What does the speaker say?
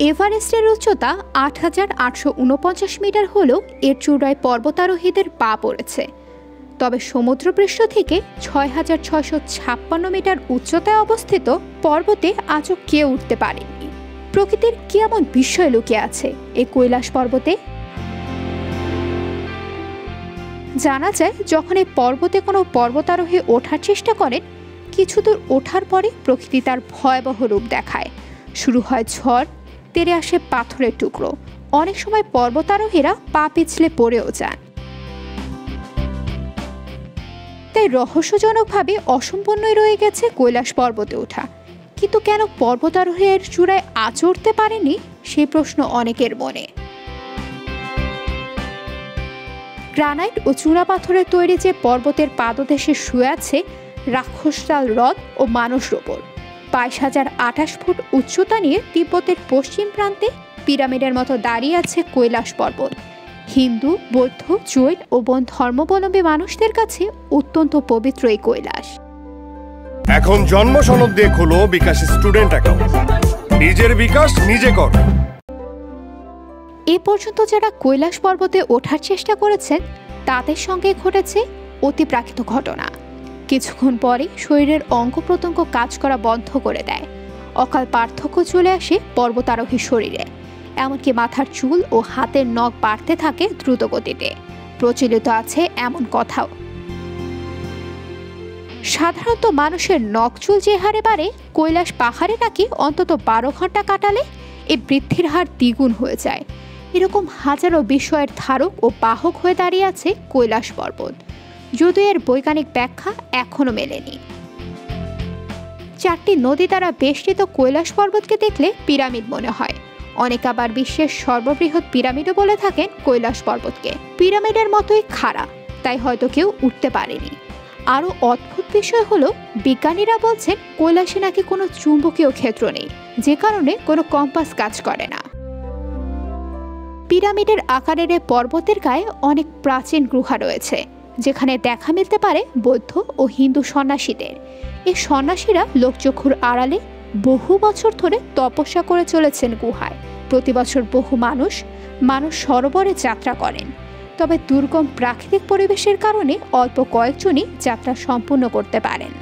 এভারেস্টের উচ্চতা ৮,৮৪৯ মিটার হলেও এর চূড়ায় পর্বতারোহীদের পা পড়েছে। তবে সমুদ্রপৃষ্ঠ থেকে ৬,৬৫৬ মিটার উচ্চতায় অবস্থিত পর্বতে আজও কেউ উঠতে পারেনি। প্রকৃতির কি এমন বিস্ময় লুকিয়ে আছে এই কৈলাস পর্বতে? জানা যায়, যখন এই পর্বতে কোনো পর্বতারোহী ওঠার চেষ্টা করেন, কিছু দূর ওঠার পরে প্রকৃতি তার ভয়াবহ রূপ দেখায়। শুরু হয় ঝড়, তেড়ে আসে পাথরের টুকরো, অনেক সময় পর্বতারোহীরা পা পিছলে পড়েও যান। তাই রহস্যজনকভাবে অসম্পূর্ণই রয়ে গেছে কৈলাস পর্বতে ওঠা। কিন্তু কেন পর্বতারোহীর চূড়ায় আজ উঠতে পারেনি, সেই প্রশ্ন অনেকের মনে। গ্রানাইট ও চুনাপাথরের তৈরি যে পর্বতের পাদদেশে শুয়ে আছে রাক্ষসতাল হ্রদ ও মানস রোবর, ২২,০২৮ ফুট উচ্চতা নিয়ে তিব্বতের পশ্চিম প্রান্তে পিরামিডের মতো দাঁড়িয়ে আছে কৈলাস পর্বত। হিন্দু, বৌদ্ধ, জৈন ও বৌদ্ধ ধর্মাবলম্বী মানুষদের কাছে অত্যন্ত পবিত্র এই কৈলাস। এখন জন্ম সনদ দিয়ে খোলো বিকাশ স্টুডেন্ট অ্যাকাউন্ট। নিজের বিকাশ নিজে কর। এ পর্যন্ত যারা কৈলাস পর্বতে ওঠার চেষ্টা করেছেন, তাদের সঙ্গে ঘটেছে অতিপ্রাকৃত ঘটনা। কিছুক্ষণ পরে শরীরের অঙ্গ প্রত্যঙ্গ কাজ করা বন্ধ করে দেয়। অকাল পার্থক্য চলে আসে পর্বতারোহীর শরীরে। এমনকি মাথার চুল ও হাতের নখ বাড়তে থাকে দ্রুত গতিতে। প্রচলিত আছে এমন কথাও, সাধারণত মানুষের নখ চুল যে হারে বাড়ে, কৈলাস পাহাড়ে নাকি অন্তত ১২ ঘন্টা কাটালে এই বৃদ্ধির হার দ্বিগুণ হয়ে যায়। এরকম হাজারো বিষয়ের ধারক ও বাহক হয়ে দাঁড়িয়ে আছে কৈলাস পর্বত, যদিও এর বৈজ্ঞানিক ব্যাখ্যা এখনো মেলেনি। ৪টি নদী দ্বারা বেষ্টিত কৈলাস পর্বতকে দেখলে পিরামিড মনে হয়। অনেক আবার বিশ্বের সর্ববৃহৎ পিরামিডও বলে থাকেন কৈলাস পর্বতকে। পিরামিডের মতোই খাড়া, তাই হয়তো কেউ উঠতে পারেনি। আরও অদ্ভুত বিষয় হলো, বিজ্ঞানীরা বলছেন কৈলাসে নাকি কোনো চুম্বকীয় ক্ষেত্র নেই, যে কারণে কোনো কম্পাস কাজ করে না। পিরামিডের আকারের পর্বতের গায়ে অনেক প্রাচীন গুহা রয়েছে, যেখানে দেখা মিলতে পারে বৌদ্ধ ও হিন্দু সন্ন্যাসীদের। এই সন্ন্যাসীরা লোকচক্ষুর আড়ালে বহু বছর ধরে তপস্যা করে চলেছেন গুহায়। প্রতি বছর বহু মানুষ সরোবরে যাত্রা করেন, তবে দুর্গম প্রাকৃতিক পরিবেশের কারণে অল্প কয়েকজনই যাত্রা সম্পূর্ণ করতে পারেন।